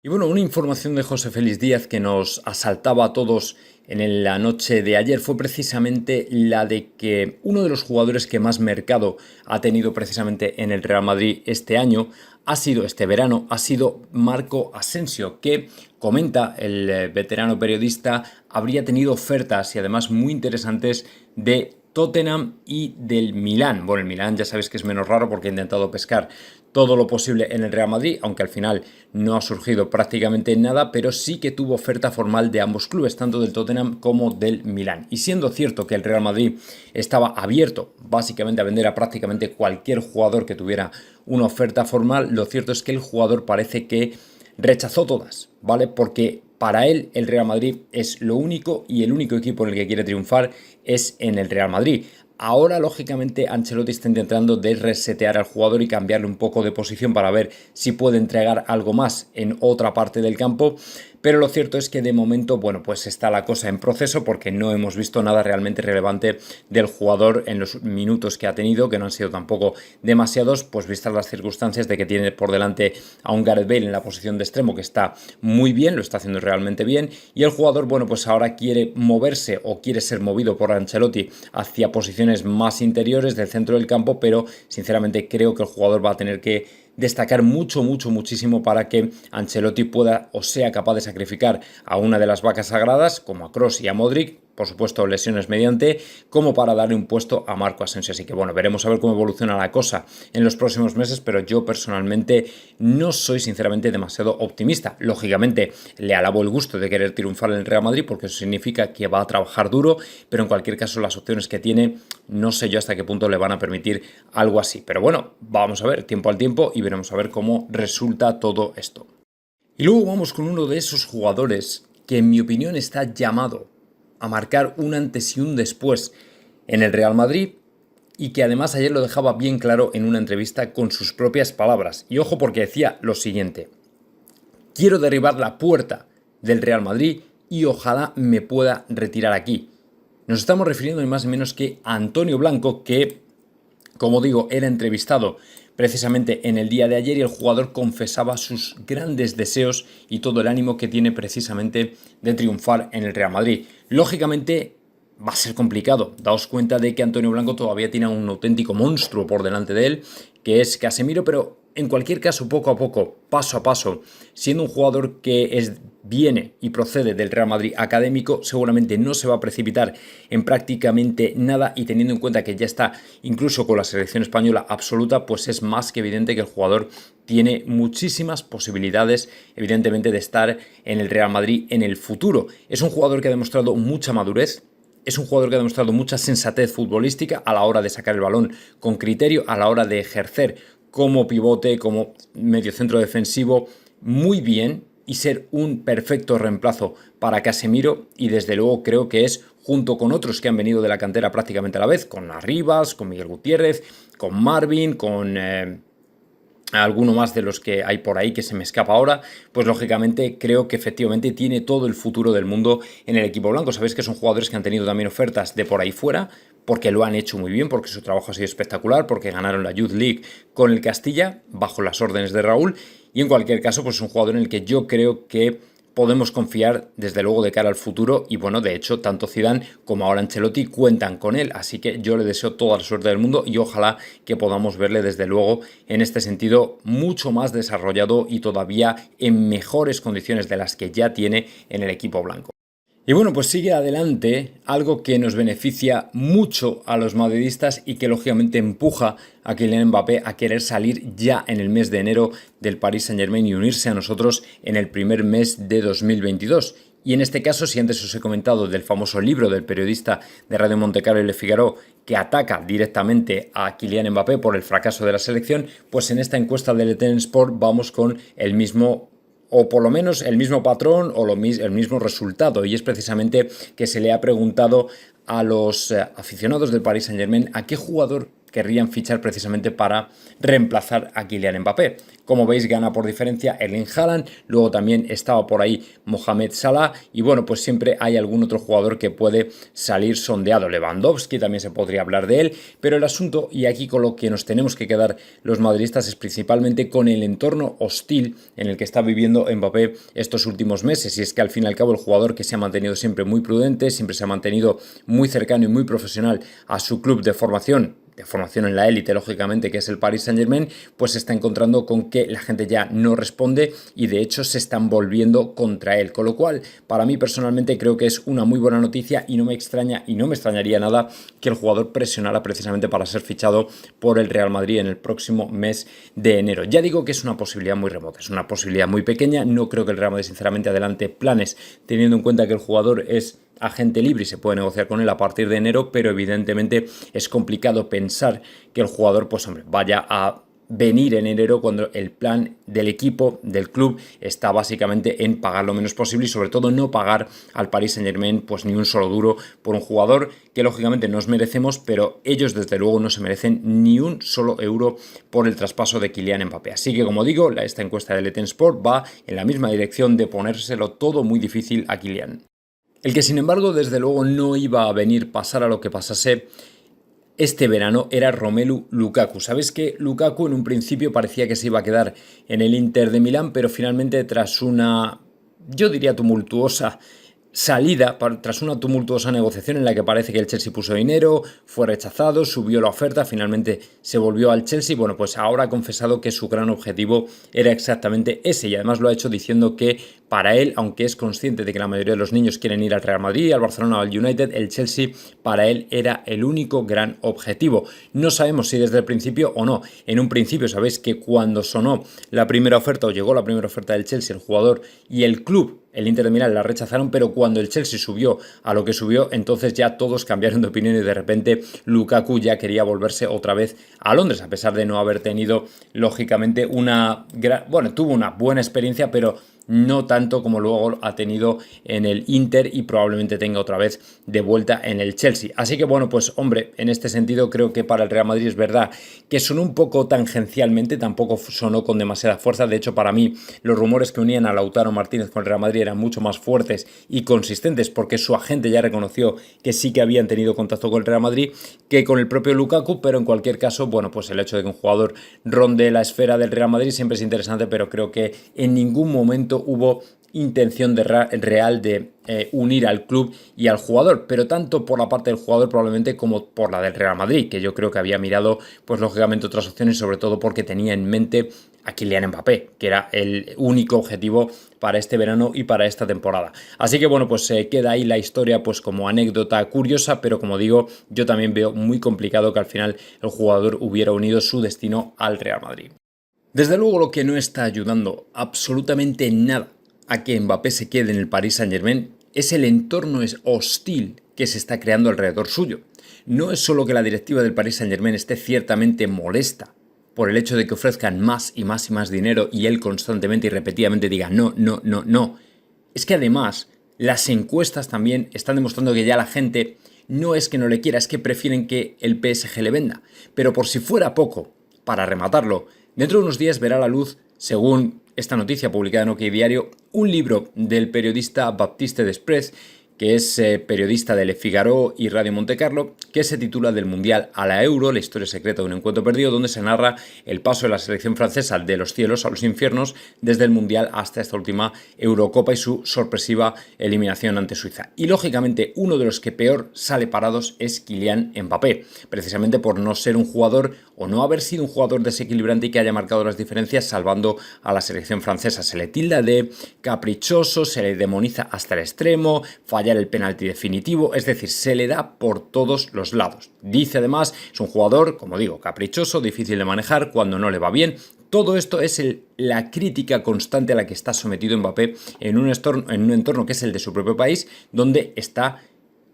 Y bueno, una información de José Félix Díaz que nos asaltaba a todos en la noche de ayer fue precisamente la de que uno de los jugadores que más mercado ha tenido precisamente en el Real Madrid este verano, ha sido Marco Asensio, que comenta el veterano periodista, habría tenido ofertas y además muy interesantes de Tottenham y del Milán. Bueno, el Milán ya sabéis que es menos raro porque ha intentado pescar todo lo posible en el Real Madrid, aunque al final no ha surgido prácticamente nada, pero sí que tuvo oferta formal de ambos clubes, tanto del Tottenham como del Milán. Y siendo cierto que el Real Madrid estaba abierto básicamente a vender a prácticamente cualquier jugador que tuviera una oferta formal, lo cierto es que el jugador parece que rechazó todas, ¿vale? Porque para él el Real Madrid es lo único y el único equipo en el que quiere triunfar es en el Real Madrid. Ahora, lógicamente, Ancelotti está intentando de resetear al jugador y cambiarle un poco de posición para ver si puede entregar algo más en otra parte del campo. Pero lo cierto es que de momento, bueno, pues está la cosa en proceso porque no hemos visto nada realmente relevante del jugador en los minutos que ha tenido, que no han sido tampoco demasiados, pues vistas las circunstancias de que tiene por delante a un Gareth Bale en la posición de extremo que está muy bien, lo está haciendo realmente bien, y el jugador, bueno, pues ahora quiere moverse o quiere ser movido por Ancelotti hacia posiciones más interiores del centro del campo, pero sinceramente creo que el jugador va a tener que destacar muchísimo para que Ancelotti pueda o sea capaz de sacrificar a una de las vacas sagradas, como a Kroos y a Modric, por supuesto lesiones mediante, como para darle un puesto a Marco Asensio. Así que bueno, veremos a ver cómo evoluciona la cosa en los próximos meses, pero yo personalmente no soy sinceramente demasiado optimista. Lógicamente le alabo el gusto de querer triunfar en el Real Madrid porque eso significa que va a trabajar duro, pero en cualquier caso las opciones que tiene no sé yo hasta qué punto le van a permitir algo así. Pero bueno, vamos a ver, tiempo al tiempo, y veremos a ver cómo resulta todo esto. Y luego vamos con uno de esos jugadores que en mi opinión está llamado a marcar un antes y un después en el Real Madrid y que además ayer lo dejaba bien claro en una entrevista con sus propias palabras. Y ojo porque decía lo siguiente: quiero derribar la puerta del Real Madrid y ojalá me pueda retirar aquí. Nos estamos refiriendo ni más ni menos que a Antonio Blanco, que, como digo, era entrevistado precisamente en el día de ayer y el jugador confesaba sus grandes deseos y todo el ánimo que tiene precisamente de triunfar en el Real Madrid. Lógicamente va a ser complicado. Daos cuenta de que Antonio Blanco todavía tiene un auténtico monstruo por delante de él, que es Casemiro, pero en cualquier caso, poco a poco, paso a paso, siendo un jugador que viene y procede del Real Madrid académico, seguramente no se va a precipitar en prácticamente nada, y teniendo en cuenta que ya está incluso con la selección española absoluta, pues es más que evidente que el jugador tiene muchísimas posibilidades, evidentemente, de estar en el Real Madrid en el futuro. Es un jugador que ha demostrado mucha madurez. Es un jugador que ha demostrado mucha sensatez futbolística a la hora de sacar el balón con criterio, a la hora de ejercer como pivote, como mediocentro defensivo, muy bien, y ser un perfecto reemplazo para Casemiro. Y desde luego creo que es, junto con otros que han venido de la cantera prácticamente a la vez, con Arribas, con Miguel Gutiérrez, con Marvin, con alguno más de los que hay por ahí que se me escapa ahora, pues lógicamente creo que efectivamente tiene todo el futuro del mundo en el equipo blanco. Sabéis que son jugadores que han tenido también ofertas de por ahí fuera, porque lo han hecho muy bien, porque su trabajo ha sido espectacular, porque ganaron la Youth League con el Castilla bajo las órdenes de Raúl, y en cualquier caso pues es un jugador en el que yo creo que podemos confiar desde luego de cara al futuro. Y bueno, de hecho tanto Zidane como ahora Ancelotti cuentan con él, así que yo le deseo toda la suerte del mundo y ojalá que podamos verle desde luego en este sentido mucho más desarrollado y todavía en mejores condiciones de las que ya tiene en el equipo blanco. Y bueno, pues sigue adelante algo que nos beneficia mucho a los madridistas y que lógicamente empuja a Kylian Mbappé a querer salir ya en el mes de enero del Paris Saint-Germain y unirse a nosotros en el primer mes de 2022. Y en este caso, si antes os he comentado del famoso libro del periodista de Radio Montecarlo y Le Figaro que ataca directamente a Kylian Mbappé por el fracaso de la selección, pues en esta encuesta del ETN Sport vamos con el mismo, o por lo menos el mismo patrón o el mismo resultado, y es precisamente que se le ha preguntado a los aficionados del Paris Saint-Germain a qué jugador querrían fichar precisamente para reemplazar a Kylian Mbappé. Como veis, gana por diferencia Erling Haaland, luego también estaba por ahí Mohamed Salah y bueno, pues siempre hay algún otro jugador que puede salir sondeado. Lewandowski también se podría hablar de él, pero el asunto, y aquí con lo que nos tenemos que quedar los madridistas, es principalmente con el entorno hostil en el que está viviendo Mbappé estos últimos meses. Y es que al fin y al cabo el jugador, que se ha mantenido siempre muy prudente, siempre se ha mantenido muy cercano y muy profesional a su club de formación en la élite, lógicamente, que es el Paris Saint-Germain, pues se está encontrando con que la gente ya no responde y de hecho se están volviendo contra él. Con lo cual, para mí personalmente creo que es una muy buena noticia y no me extraña y no me extrañaría nada que el jugador presionara precisamente para ser fichado por el Real Madrid en el próximo mes de enero. Ya digo que es una posibilidad muy remota, es una posibilidad muy pequeña. No creo que el Real Madrid sinceramente adelante planes teniendo en cuenta que el jugador es agente libre y se puede negociar con él a partir de enero, pero evidentemente es complicado pensar que el jugador, pues hombre, vaya a venir en enero cuando el plan del equipo, del club, está básicamente en pagar lo menos posible y sobre todo no pagar al Paris Saint-Germain pues ni un solo duro por un jugador que lógicamente nos merecemos, pero ellos desde luego no se merecen ni un solo euro por el traspaso de Kylian Mbappé. Así que, como digo, esta encuesta de Let's Sport va en la misma dirección de ponérselo todo muy difícil a Kylian. El que, sin embargo, desde luego no iba a venir pasara lo que pasase este verano era Romelu Lukaku. Sabéis que Lukaku en un principio parecía que se iba a quedar en el Inter de Milán, pero finalmente tras una, yo diría, tumultuosa salida, tras una tumultuosa negociación en la que parece que el Chelsea puso dinero, fue rechazado, subió la oferta, finalmente se volvió al Chelsea. Bueno, pues ahora ha confesado que su gran objetivo era exactamente ese y además lo ha hecho diciendo que para él, aunque es consciente de que la mayoría de los niños quieren ir al Real Madrid, al Barcelona o al United, el Chelsea para él era el único gran objetivo. No sabemos si desde el principio o no. En un principio sabéis que cuando sonó la primera oferta o llegó la primera oferta del Chelsea, el jugador y el club, el Inter de Milán, la rechazaron, pero cuando el Chelsea subió a lo que subió, entonces ya todos cambiaron de opinión y de repente Lukaku ya quería volverse otra vez a Londres, a pesar de no haber tenido, lógicamente, tuvo una buena experiencia, pero no tanto como luego ha tenido en el Inter y probablemente tenga otra vez de vuelta en el Chelsea. Así que bueno, pues hombre, en este sentido creo que para el Real Madrid es verdad que sonó un poco tangencialmente, tampoco sonó con demasiada fuerza. De hecho, para mí los rumores que unían a Lautaro Martínez con el Real Madrid eran mucho más fuertes y consistentes porque su agente ya reconoció que sí que habían tenido contacto con el Real Madrid que con el propio Lukaku, pero en cualquier caso, bueno, pues el hecho de que un jugador ronde la esfera del Real Madrid siempre es interesante, pero creo que en ningún momento hubo intención real de unir al club y al jugador, pero tanto por la parte del jugador probablemente como por la del Real Madrid, que yo creo que había mirado pues lógicamente otras opciones, sobre todo porque tenía en mente a Kylian Mbappé, que era el único objetivo para este verano y para esta temporada. Así que bueno, pues queda ahí la historia pues como anécdota curiosa, pero como digo, yo también veo muy complicado que al final el jugador hubiera unido su destino al Real Madrid. Desde luego lo que no está ayudando absolutamente nada a que Mbappé se quede en el Paris Saint-Germain es el entorno hostil que se está creando alrededor suyo. No es solo que la directiva del Paris Saint-Germain esté ciertamente molesta por el hecho de que ofrezcan más y más y más dinero y él constantemente y repetidamente diga no, no, no, no. Es que además las encuestas también están demostrando que ya la gente no es que no le quiera, es que prefieren que el PSG le venda. Pero por si fuera poco, para rematarlo, dentro de unos días verá la luz, según esta noticia publicada en OK Diario, un libro del periodista Baptiste Desprez, que es periodista de Le Figaro y Radio Montecarlo, que se titula Del Mundial a la Euro, la historia secreta de un encuentro perdido, donde se narra el paso de la selección francesa de los cielos a los infiernos desde el Mundial hasta esta última Eurocopa y su sorpresiva eliminación ante Suiza. Y lógicamente uno de los que peor sale parados es Kylian Mbappé, precisamente por no ser un jugador o no haber sido un jugador desequilibrante y que haya marcado las diferencias salvando a la selección francesa. Se le tilda de caprichoso, se le demoniza hasta el extremo, fallar el penalti definitivo, es decir, se le da por todos los lados. Dice además, es un jugador, como digo, caprichoso, difícil de manejar cuando no le va bien. Todo esto es la crítica constante a la que está sometido Mbappé en un entorno que es el de su propio país, donde está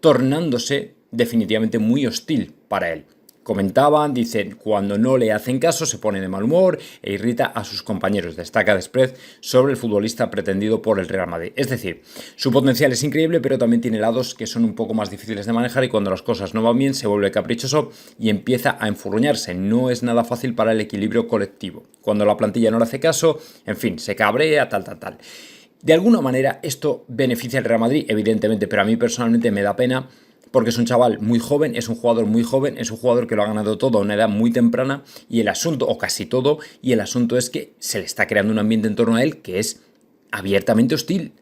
tornándose definitivamente muy hostil para él. comentaban, dicen, cuando no le hacen caso se pone de mal humor e irrita a sus compañeros. Destaca Desprez sobre el futbolista pretendido por el Real Madrid. Es decir, su potencial es increíble, pero también tiene lados que son un poco más difíciles de manejar y cuando las cosas no van bien se vuelve caprichoso y empieza a enfurruñarse. No es nada fácil para el equilibrio colectivo. Cuando la plantilla no le hace caso, en fin, se cabrea, tal. De alguna manera esto beneficia al Real Madrid, evidentemente, pero a mí personalmente me da pena porque es un chaval muy joven, es un jugador muy joven, es un jugador que lo ha ganado todo a una edad muy temprana y el asunto, o casi todo, y el asunto es que se le está creando un ambiente en torno a él que es abiertamente hostil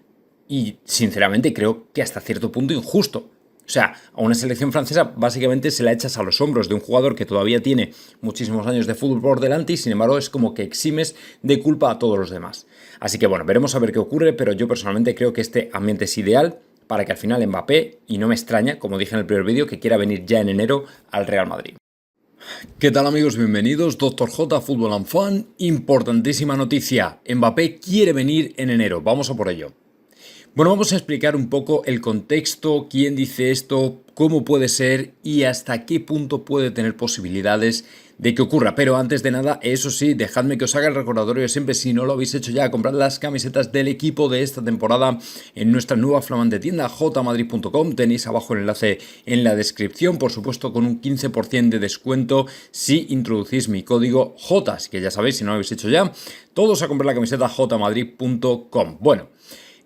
y sinceramente creo que hasta cierto punto injusto. O sea, a una selección francesa básicamente se la echas a los hombros de un jugador que todavía tiene muchísimos años de fútbol por delante y sin embargo es como que eximes de culpa a todos los demás. Así que bueno, veremos a ver qué ocurre, pero yo personalmente creo que este ambiente es ideal para que al final Mbappé, y no me extraña, como dije en el primer vídeo, que quiera venir ya en enero al Real Madrid. ¿Qué tal amigos? Bienvenidos, Dr. J, Fútbol and Fan. Importantísima noticia, Mbappé quiere venir en enero, vamos a por ello. Bueno, vamos a explicar un poco el contexto, quién dice esto, cómo puede ser y hasta qué punto puede tener posibilidades de que ocurra. Pero antes de nada, eso sí, dejadme que os haga el recordatorio de siempre, si no lo habéis hecho ya, comprar las camisetas del equipo de esta temporada en nuestra nueva flamante tienda jmadrid.com. Tenéis abajo el enlace en la descripción, por supuesto con un 15% de descuento si introducís mi código J. Así que ya sabéis, si no lo habéis hecho ya, todos a comprar la camiseta jmadrid.com. Bueno,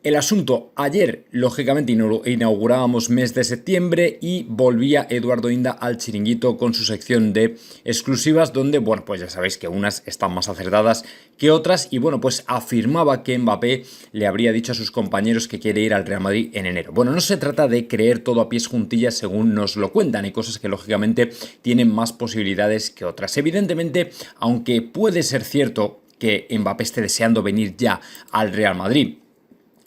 el asunto, ayer lógicamente inaugurábamos mes de septiembre y volvía Eduardo Inda al chiringuito con su sección de exclusivas donde, bueno, pues ya sabéis que unas están más acertadas que otras y bueno, pues afirmaba que Mbappé le habría dicho a sus compañeros que quiere ir al Real Madrid en enero. Bueno, no se trata de creer todo a pies juntillas según nos lo cuentan, hay cosas que lógicamente tienen más posibilidades que otras. Evidentemente, aunque puede ser cierto que Mbappé esté deseando venir ya al Real Madrid,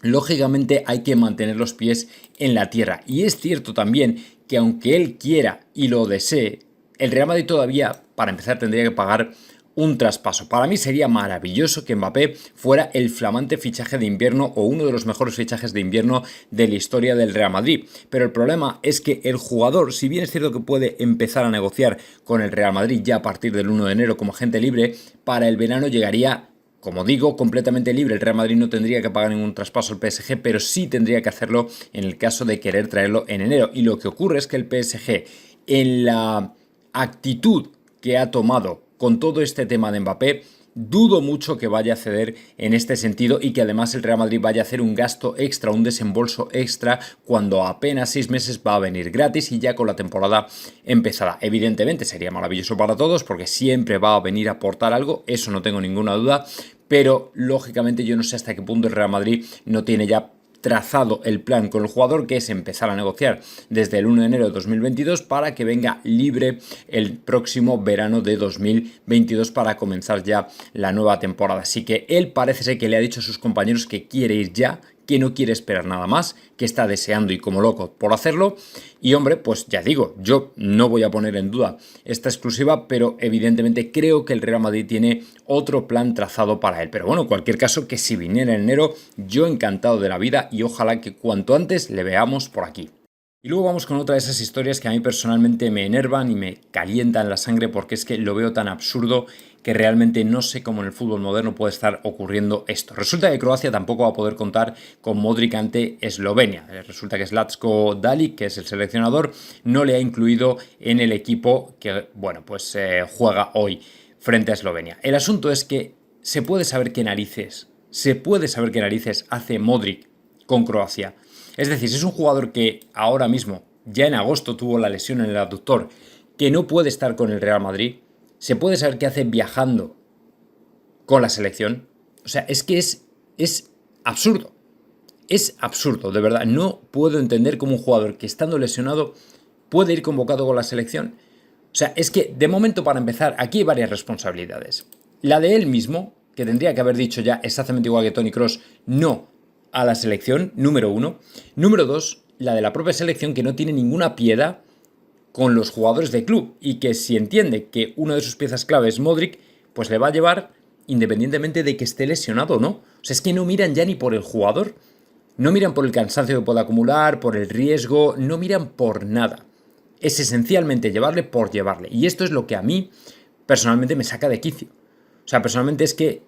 lógicamente hay que mantener los pies en la tierra. Y es cierto también que aunque él quiera y lo desee, el Real Madrid todavía, para empezar, tendría que pagar un traspaso. Para mí sería maravilloso que Mbappé fuera el flamante fichaje de invierno o uno de los mejores fichajes de invierno de la historia del Real Madrid. Pero el problema es que el jugador, si bien es cierto que puede empezar a negociar con el Real Madrid ya a partir del 1 de enero como agente libre, para el verano llegaría, como digo, completamente libre. El Real Madrid no tendría que pagar ningún traspaso al PSG, pero sí tendría que hacerlo en el caso de querer traerlo en enero. Y lo que ocurre es que el PSG, en la actitud que ha tomado con todo este tema de Mbappé, dudo mucho que vaya a ceder en este sentido y que además el Real Madrid vaya a hacer un gasto extra, un desembolso extra cuando apenas 6 meses va a venir gratis y ya con la temporada empezada. Evidentemente sería maravilloso para todos porque siempre va a venir a aportar algo, eso no tengo ninguna duda, pero lógicamente yo no sé hasta qué punto el Real Madrid no tiene ya trazado el plan con el jugador, que es empezar a negociar desde el 1 de enero de 2022 para que venga libre el próximo verano de 2022 para comenzar ya la nueva temporada. Así que él parece ser que le ha dicho a sus compañeros que quiere ir ya, que no quiere esperar nada más, que está deseando y como loco por hacerlo. Y hombre, pues ya digo, yo no voy a poner en duda esta exclusiva, pero evidentemente creo que el Real Madrid tiene otro plan trazado para él. Pero bueno, en cualquier caso, que si viniera en enero, yo encantado de la vida y ojalá que cuanto antes le veamos por aquí. Y luego vamos con otra de esas historias que a mí personalmente me enervan y me calientan la sangre porque es que lo veo tan absurdo que realmente no sé cómo en el fútbol moderno puede estar ocurriendo esto. Resulta que Croacia tampoco va a poder contar con Modric ante Eslovenia. Resulta que Zlatko Dalic, que es el seleccionador, no le ha incluido en el equipo que, bueno, pues juega hoy frente a Eslovenia. El asunto es que se puede saber qué narices hace Modric con Croacia. Es decir, si es un jugador que ahora mismo, ya en agosto, tuvo la lesión en el aductor, que no puede estar con el Real Madrid, se puede saber qué hace viajando con la selección. O sea, es que es absurdo. Es absurdo, de verdad. No puedo entender cómo un jugador que estando lesionado puede ir convocado con la selección. O sea, es que de momento, para empezar, aquí hay varias responsabilidades. La de él mismo, que tendría que haber dicho ya exactamente igual que Toni Kroos, no a la selección, número uno. Número dos, la de la propia selección, que no tiene ninguna piedad con los jugadores de club y que si entiende que una de sus piezas clave es Modric, pues le va a llevar independientemente de que esté lesionado o no. O sea, es que no miran ya ni por el jugador, no miran por el cansancio que pueda acumular, por el riesgo, no miran por nada. Es esencialmente llevarle por llevarle. Y esto es lo que a mí personalmente me saca de quicio. O sea, personalmente es que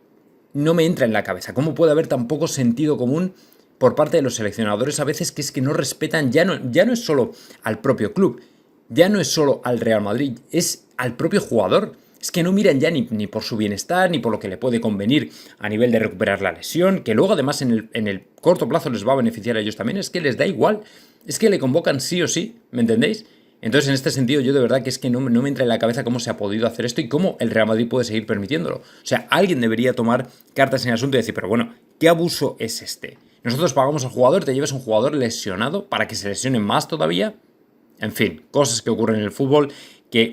no me entra en la cabeza. ¿Cómo puede haber tan poco sentido común por parte de los seleccionadores a veces, que es que no respetan, ya no es solo al propio club, ya no es solo al Real Madrid, es al propio jugador? Es que no miran ya ni por su bienestar, ni por lo que le puede convenir a nivel de recuperar la lesión, que luego además en el corto plazo les va a beneficiar a ellos también. Es que les da igual, es que le convocan sí o sí, ¿me entendéis? Entonces, en este sentido, yo de verdad que es que no me entra en la cabeza cómo se ha podido hacer esto y cómo el Real Madrid puede seguir permitiéndolo. O sea, alguien debería tomar cartas en el asunto y decir, pero bueno, ¿qué abuso es este? Nosotros pagamos al jugador, te llevas a un jugador lesionado para que se lesione más todavía. En fin, cosas que ocurren en el fútbol que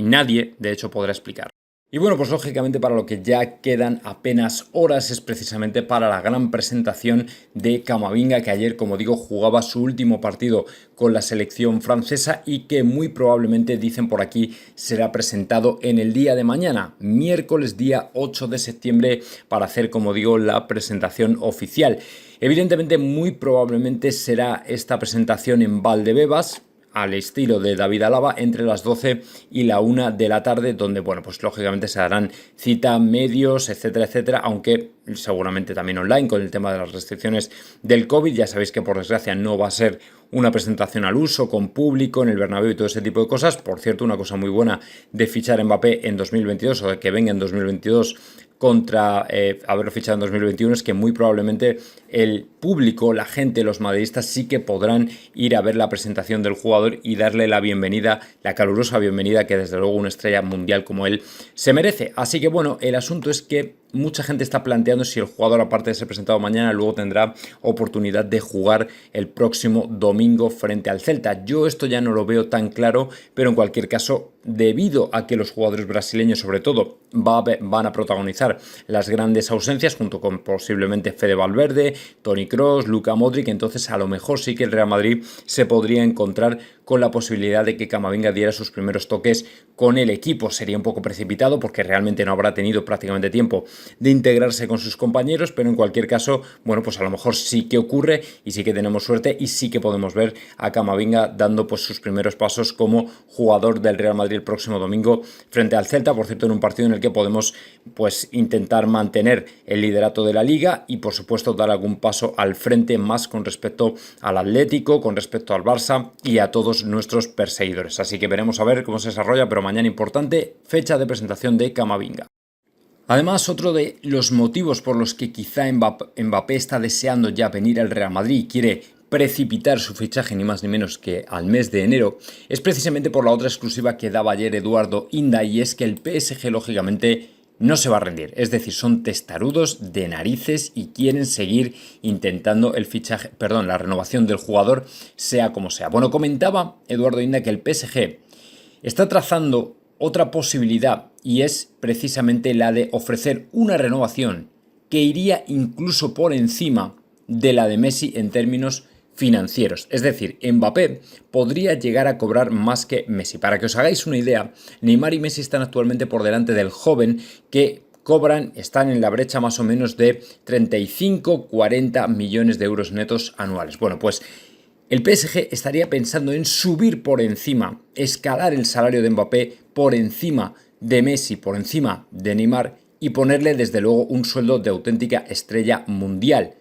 nadie, de hecho, podrá explicar. Y bueno, pues lógicamente para lo que ya quedan apenas horas es precisamente para la gran presentación de Camavinga, que ayer, como digo, jugaba su último partido con la selección francesa y que muy probablemente, dicen por aquí, será presentado en el día de mañana, miércoles día 8 de septiembre, para hacer, como digo, la presentación oficial. Evidentemente, muy probablemente será esta presentación en Valdebebas, al estilo de David Alaba, entre las 12 y la 1 de la tarde, donde, bueno, pues lógicamente se darán cita medios, etcétera, etcétera, aunque seguramente también online con el tema de las restricciones del COVID. Ya sabéis que por desgracia no va a ser una presentación al uso, con público, en el Bernabéu y todo ese tipo de cosas. Por cierto, una cosa muy buena de fichar a Mbappé en 2022 o de que venga en 2022 contra haberlo fichado en 2021 es que muy probablemente el público, la gente, los madridistas sí que podrán ir a ver la presentación del jugador y darle la bienvenida, la calurosa bienvenida que desde luego una estrella mundial como él se merece. Así que bueno, el asunto es que mucha gente está planteando si el jugador, aparte de ser presentado mañana, luego tendrá oportunidad de jugar el próximo domingo frente al Celta. Yo esto ya no lo veo tan claro, pero en cualquier caso, debido a que los jugadores brasileños sobre todo van a protagonizar las grandes ausencias junto con posiblemente Fede Valverde, Toni Kroos, Luka Modric, entonces a lo mejor sí que el Real Madrid se podría encontrar con la posibilidad de que Camavinga diera sus primeros toques con el equipo. Sería un poco precipitado porque realmente no habrá tenido prácticamente tiempo de integrarse con sus compañeros, pero en cualquier caso, bueno, pues a lo mejor sí que ocurre y sí que tenemos suerte y sí que podemos ver a Camavinga dando pues sus primeros pasos como jugador del Real Madrid el próximo domingo frente al Celta, por cierto, en un partido en el que podemos pues intentar mantener el liderato de la liga y por supuesto dar algún paso al frente más con respecto al Atlético, con respecto al Barça y a todos nuestros perseguidores. Así que veremos a ver cómo se desarrolla, pero mañana importante fecha de presentación de Camavinga. Además, otro de los motivos por los que quizá Mbappé está deseando ya venir al Real Madrid y quiere precipitar su fichaje ni más ni menos que al mes de enero, es precisamente por la otra exclusiva que daba ayer Eduardo Inda, y es que el PSG lógicamente no se va a rendir. Es decir, son testarudos de narices y quieren seguir intentando la renovación del jugador, sea como sea. Bueno, comentaba Eduardo Inda que el PSG está trazando otra posibilidad y es precisamente la de ofrecer una renovación que iría incluso por encima de la de Messi en términos financieros. Es decir, Mbappé podría llegar a cobrar más que Messi. Para que os hagáis una idea, Neymar y Messi están actualmente por delante del joven, que están en la brecha más o menos de 35-40 millones de euros netos anuales. Bueno, pues el PSG estaría pensando en subir por encima, escalar el salario de Mbappé por encima de Messi, por encima de Neymar y ponerle desde luego un sueldo de auténtica estrella mundial.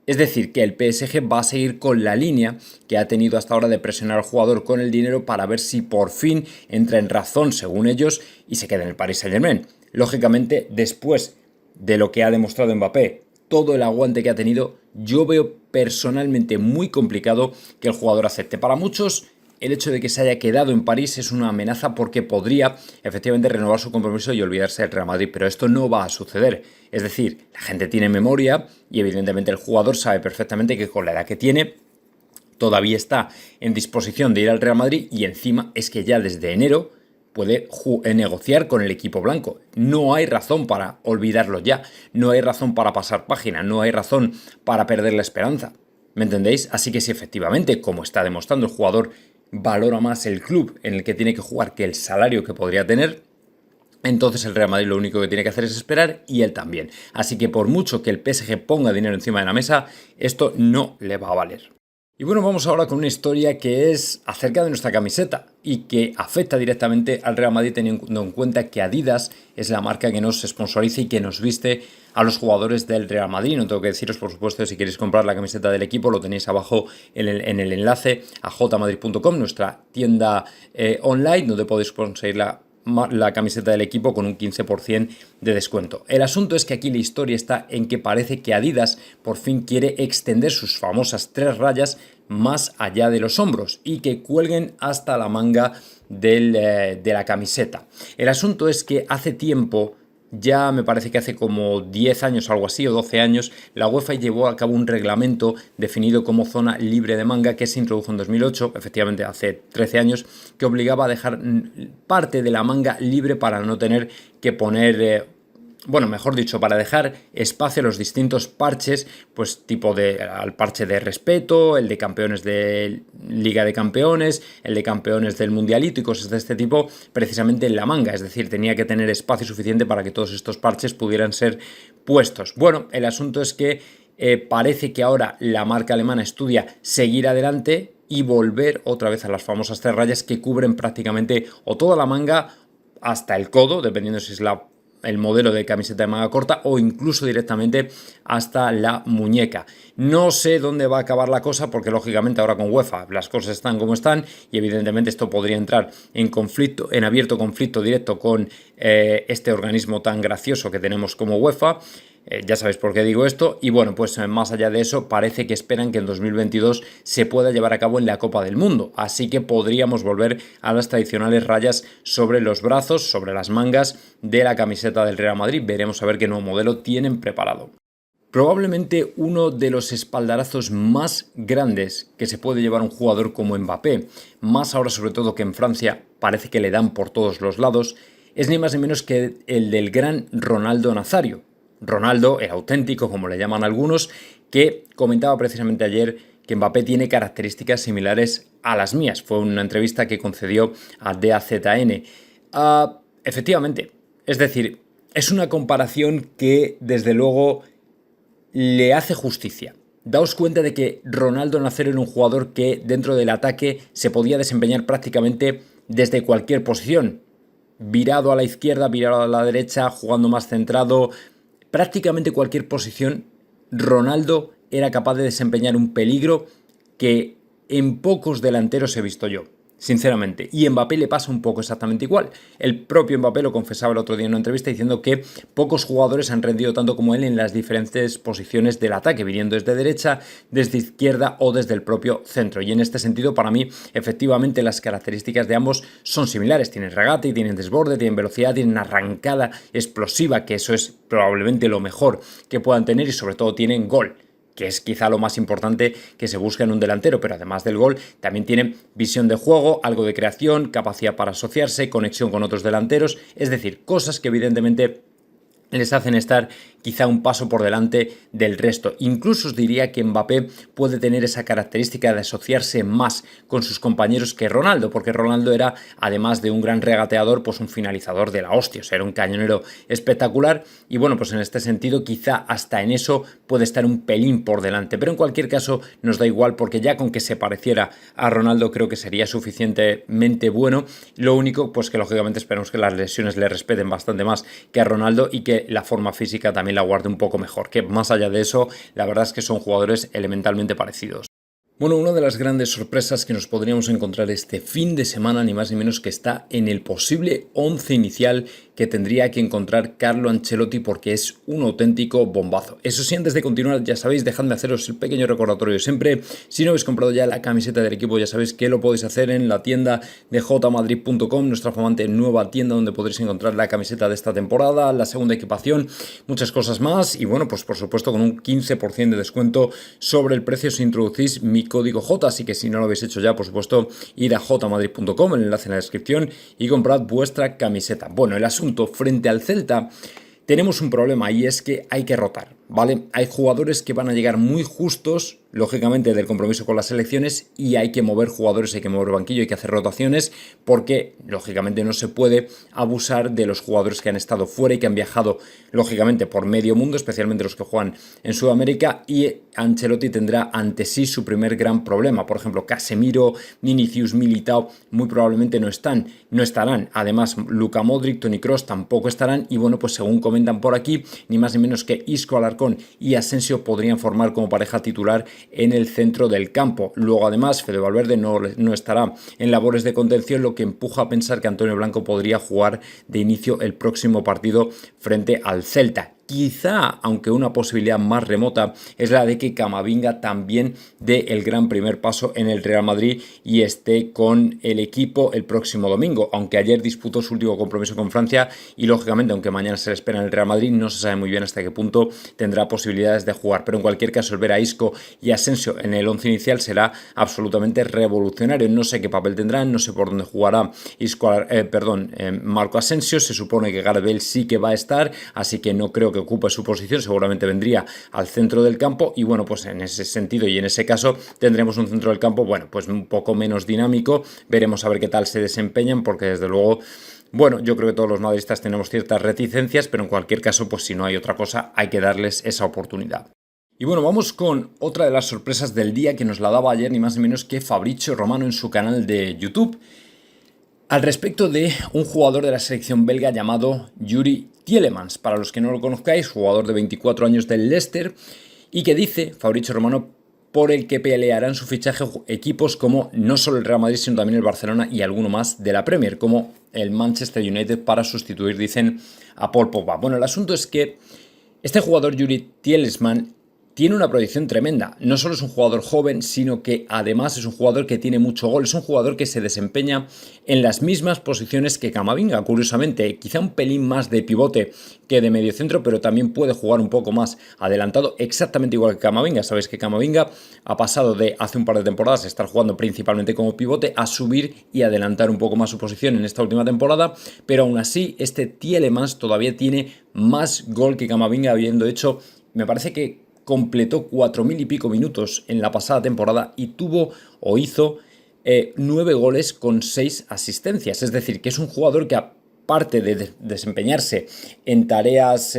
Es decir, que el PSG va a seguir con la línea que ha tenido hasta ahora de presionar al jugador con el dinero para ver si por fin entra en razón, según ellos, y se queda en el Paris Saint-Germain. Lógicamente, después de lo que ha demostrado Mbappé, todo el aguante que ha tenido, yo veo personalmente muy complicado que el jugador acepte. Para muchos, el hecho de que se haya quedado en París es una amenaza porque podría efectivamente renovar su compromiso y olvidarse del Real Madrid, pero esto no va a suceder. Es decir, la gente tiene memoria y evidentemente el jugador sabe perfectamente que con la edad que tiene todavía está en disposición de ir al Real Madrid y encima es que ya desde enero puede negociar con el equipo blanco. No hay razón para olvidarlo ya, no hay razón para pasar página, no hay razón para perder la esperanza. ¿Me entendéis? Así que si efectivamente, como está demostrando el jugador, valora más el club en el que tiene que jugar que el salario que podría tener, entonces el Real Madrid lo único que tiene que hacer es esperar y él también. Así que por mucho que el PSG ponga dinero encima de la mesa, esto no le va a valer. Y bueno, vamos ahora con una historia que es acerca de nuestra camiseta y que afecta directamente al Real Madrid, teniendo en cuenta que Adidas es la marca que nos sponsoriza y que nos viste a los jugadores del Real Madrid. No tengo que deciros, por supuesto, si queréis comprar la camiseta del equipo, lo tenéis abajo en el enlace a jmadrid.com, nuestra tienda online, donde podéis conseguir la camiseta del equipo con un 15% de descuento. El asunto es que aquí la historia está en que parece que Adidas por fin quiere extender sus famosas 3 rayas más allá de los hombros y que cuelguen hasta la manga de la camiseta. El asunto es que hace tiempo, ya me parece que hace como 10 años o algo así, o 12 años, la UEFA llevó a cabo un reglamento definido como zona libre de manga que se introdujo en 2008, efectivamente hace 13 años, que obligaba a dejar parte de la manga libre para no tener que poner... bueno, mejor dicho, para dejar espacio a los distintos parches, pues tipo al parche de respeto, el de campeones de Liga de Campeones, el de campeones del Mundialito y cosas de este tipo, precisamente en la manga. Es decir, tenía que tener espacio suficiente para que todos estos parches pudieran ser puestos. Bueno, el asunto es que parece que ahora la marca alemana estudia seguir adelante y volver otra vez a las famosas 3 rayas que cubren prácticamente o toda la manga hasta el codo, dependiendo si es el modelo de camiseta de manga corta o incluso directamente hasta la muñeca. No sé dónde va a acabar la cosa porque lógicamente ahora con UEFA las cosas están como están y evidentemente esto podría entrar en conflicto, en abierto conflicto directo con este organismo tan gracioso que tenemos como UEFA. Ya sabéis por qué digo esto. Y bueno, pues más allá de eso, parece que esperan que en 2022 se pueda llevar a cabo en la Copa del Mundo. Así que podríamos volver a las tradicionales rayas sobre los brazos, sobre las mangas de la camiseta del Real Madrid. Veremos a ver qué nuevo modelo tienen preparado. Probablemente uno de los espaldarazos más grandes que se puede llevar un jugador como Mbappé, más ahora sobre todo que en Francia parece que le dan por todos los lados, es ni más ni menos que el del gran Ronaldo Nazario. Ronaldo, el auténtico, como le llaman algunos, que comentaba precisamente ayer que Mbappé tiene características similares a las mías. Fue una entrevista que concedió a DAZN. Efectivamente, es decir, es una comparación que desde luego le hace justicia. Daos cuenta de que Ronaldo Nazario era un jugador que dentro del ataque se podía desempeñar prácticamente desde cualquier posición. Virado a la izquierda, virado a la derecha, jugando más centrado. Prácticamente cualquier posición, Ronaldo era capaz de desempeñar un peligro que en pocos delanteros he visto yo, sinceramente. Y a Mbappé le pasa un poco exactamente igual. El propio Mbappé lo confesaba el otro día en una entrevista diciendo que pocos jugadores han rendido tanto como él en las diferentes posiciones del ataque, viniendo desde derecha, desde izquierda o desde el propio centro. Y en este sentido, para mí, efectivamente, las características de ambos son similares. Tienen regate, tienen desborde, tienen velocidad, tienen arrancada explosiva, que eso es probablemente lo mejor que puedan tener, y sobre todo tienen gol, que es quizá lo más importante que se busca en un delantero, pero además del gol también tiene visión de juego, algo de creación, capacidad para asociarse, conexión con otros delanteros, es decir, cosas que evidentemente les hacen estar quizá un paso por delante del resto. Incluso os diría que Mbappé puede tener esa característica de asociarse más con sus compañeros que Ronaldo, porque Ronaldo era, además de un gran regateador, pues un finalizador de la hostia, o sea, era un cañonero espectacular, y bueno, pues en este sentido quizá hasta en eso puede estar un pelín por delante, pero en cualquier caso nos da igual, porque ya con que se pareciera a Ronaldo creo que sería suficientemente bueno. Lo único, pues que lógicamente esperamos que las lesiones le respeten bastante más que a Ronaldo y que la forma física también la guarde un poco mejor, que más allá de eso, la verdad es que son jugadores elementalmente parecidos. Bueno, una de las grandes sorpresas que nos podríamos encontrar este fin de semana, ni más ni menos que está en el posible 11 inicial que tendría que encontrar Carlo Ancelotti, porque es un auténtico bombazo. Eso sí, antes de continuar, ya sabéis, dejadme haceros el pequeño recordatorio de siempre. Si no habéis comprado ya la camiseta del equipo, ya sabéis que lo podéis hacer en la tienda de jmadrid.com, nuestra flamante nueva tienda donde podréis encontrar la camiseta de esta temporada, la segunda equipación, muchas cosas más. Y bueno, pues por supuesto con un 15% de descuento sobre el precio si introducís mi código J, así que si no lo habéis hecho ya, por supuesto, id a jmadrid.com, el enlace en la descripción, y comprad vuestra camiseta. Bueno, el asunto frente al Celta, tenemos un problema y es que hay que rotar. ¿vale? Hay jugadores que van a llegar muy justos, lógicamente, del compromiso con las selecciones, y hay que mover jugadores, hay que mover banquillo, hay que hacer rotaciones, porque lógicamente no se puede abusar de los jugadores que han estado fuera y que han viajado, lógicamente, por medio mundo, especialmente los que juegan en Sudamérica, y Ancelotti tendrá ante sí su primer gran problema. Por ejemplo, Casemiro, Vinicius, Militao muy probablemente no estarán. Además, Luka Modric, Toni Kroos tampoco estarán, y bueno, pues según comentan por aquí, ni más ni menos que Isco, Alarcón y Asensio podrían formar como pareja titular en el centro del campo. Luego, además, Fede Valverde no estará en labores de contención, lo que empuja a pensar que Antonio Blanco podría jugar de inicio el próximo partido frente al Celta. Quizá, aunque una posibilidad más remota, es la de que Camavinga también dé el gran primer paso en el Real Madrid y esté con el equipo el próximo domingo. Aunque ayer disputó su último compromiso con Francia y, lógicamente, aunque mañana se le espera en el Real Madrid, no se sabe muy bien hasta qué punto tendrá posibilidades de jugar. Pero en cualquier caso, el ver a Isco y Asensio en el once inicial será absolutamente revolucionario. No sé qué papel tendrán, no sé por dónde jugará Marco Asensio. Se supone que Gareth Bale sí que va a estar, así que no creo que ocupe su posición, seguramente vendría al centro del campo, y bueno, pues en ese sentido y en ese caso tendremos un centro del campo, bueno, pues un poco menos dinámico. Veremos a ver qué tal se desempeñan, porque desde luego, bueno, yo creo que todos los madridistas tenemos ciertas reticencias, pero en cualquier caso, pues si no hay otra cosa, hay que darles esa oportunidad. Y bueno, vamos con otra de las sorpresas del día, que nos la daba ayer ni más ni menos que Fabrizio Romano en su canal de YouTube, al respecto de un jugador de la selección belga llamado Yuri Tielemans. Para los que no lo conozcáis, jugador de 24 años del Leicester, y que dice Fabrizio Romano por el que pelearán su fichaje equipos como no solo el Real Madrid, sino también el Barcelona y alguno más de la Premier, como el Manchester United, para sustituir, dicen, a Paul Pogba. Bueno, el asunto es que este jugador Yuri Tielemans tiene una proyección tremenda. No solo es un jugador joven, sino que además es un jugador que tiene mucho gol. Es un jugador que se desempeña en las mismas posiciones que Camavinga, curiosamente. Quizá un pelín más de pivote que de mediocentro, pero también puede jugar un poco más adelantado, exactamente igual que Camavinga. Sabéis que Camavinga ha pasado de hace un par de temporadas estar jugando principalmente como pivote a subir y adelantar un poco más su posición en esta última temporada, pero aún así este Tielemans todavía tiene más gol que Camavinga, habiendo hecho, me parece que completó 4.000 y pico minutos en la pasada temporada y hizo 9 goles con 6 asistencias. Es decir, que es un jugador que, aparte de desempeñarse en tareas,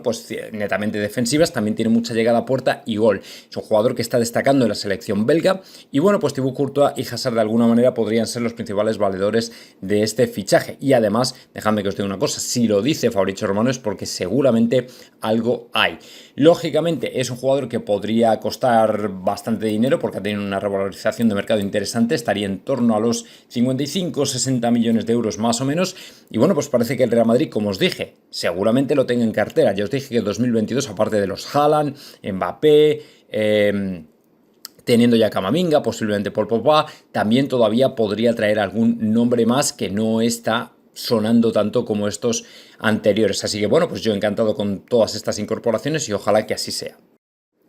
pues netamente defensivas, también tiene mucha llegada a puerta y gol. Es un jugador que está destacando en la selección belga, y bueno, pues Thibaut Courtois y Hazard de alguna manera podrían ser los principales valedores de este fichaje. Y además, dejadme que os diga una cosa, si lo dice Fabrizio Romano es porque seguramente algo hay. Lógicamente es un jugador que podría costar bastante dinero, porque ha tenido una revalorización de mercado interesante, estaría en torno a los 55-60 millones de euros más o menos. Y bueno, pues parece que el Real Madrid, como os dije, seguramente lo tenga en cartera. Ya os dije que 2022, aparte de los Haaland, Mbappé, teniendo ya Camavinga, posiblemente Paul Pogba, también todavía podría traer algún nombre más que no está sonando tanto como estos anteriores. Así que bueno, pues yo encantado con todas estas incorporaciones y ojalá que así sea.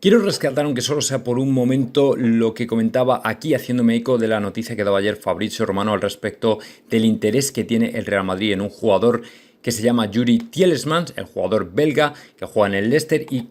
Quiero rescatar, aunque solo sea por un momento, lo que comentaba aquí, haciéndome eco de la noticia que daba ayer Fabrizio Romano al respecto del interés que tiene el Real Madrid en un jugador que se llama Yuri Tielemans, el jugador belga que juega en el Leicester, y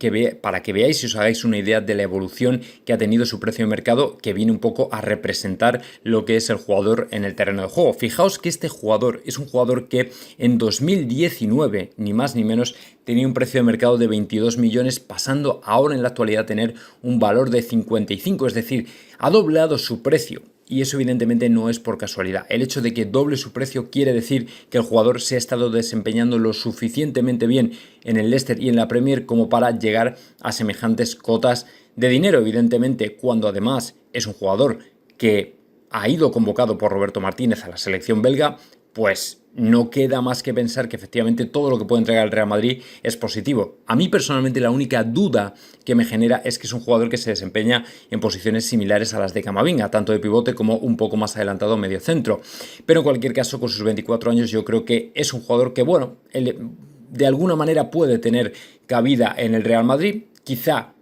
para que veáis y os hagáis una idea de la evolución que ha tenido su precio de mercado, que viene un poco a representar lo que es el jugador en el terreno de juego. Fijaos que este jugador es un jugador que en 2019, ni más ni menos, tenía un precio de mercado de 22 millones, pasando ahora en la actualidad a tener un valor de 55, es decir, ha doblado su precio. Y eso evidentemente no es por casualidad. El hecho de que doble su precio quiere decir que el jugador se ha estado desempeñando lo suficientemente bien en el Leicester y en la Premier como para llegar a semejantes cotas de dinero. Evidentemente, cuando además es un jugador que ha ido convocado por Roberto Martínez a la selección belga, pues no queda más que pensar que efectivamente todo lo que puede entregar el Real Madrid es positivo. A mí personalmente la única duda que me genera es que es un jugador que se desempeña en posiciones similares a las de Camavinga, tanto de pivote como un poco más adelantado medio centro. Pero en cualquier caso, con sus 24 años, yo creo que es un jugador que, bueno, de alguna manera puede tener cabida en el Real Madrid. Quizá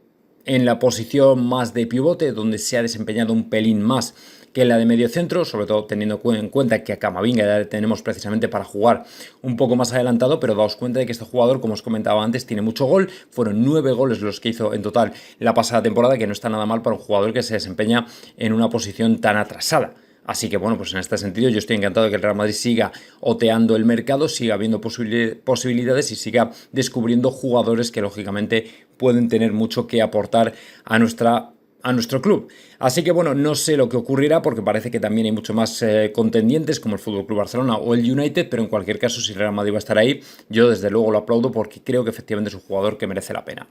en la posición más de pivote, donde se ha desempeñado un pelín más que en la de medio centro, sobre todo teniendo en cuenta que a Camavinga ya le tenemos precisamente para jugar un poco más adelantado, pero daos cuenta de que este jugador, como os comentaba antes, tiene mucho gol, fueron 9 goles los que hizo en total la pasada temporada, que no está nada mal para un jugador que se desempeña en una posición tan atrasada. Así que bueno, pues en este sentido yo estoy encantado de que el Real Madrid siga oteando el mercado, siga viendo posibilidades y siga descubriendo jugadores que lógicamente pueden tener mucho que aportar a nuestro club. Así que bueno, no sé lo que ocurrirá porque parece que también hay mucho más contendientes como el FC Barcelona o el United, pero en cualquier caso si el Real Madrid va a estar ahí, yo desde luego lo aplaudo porque creo que efectivamente es un jugador que merece la pena.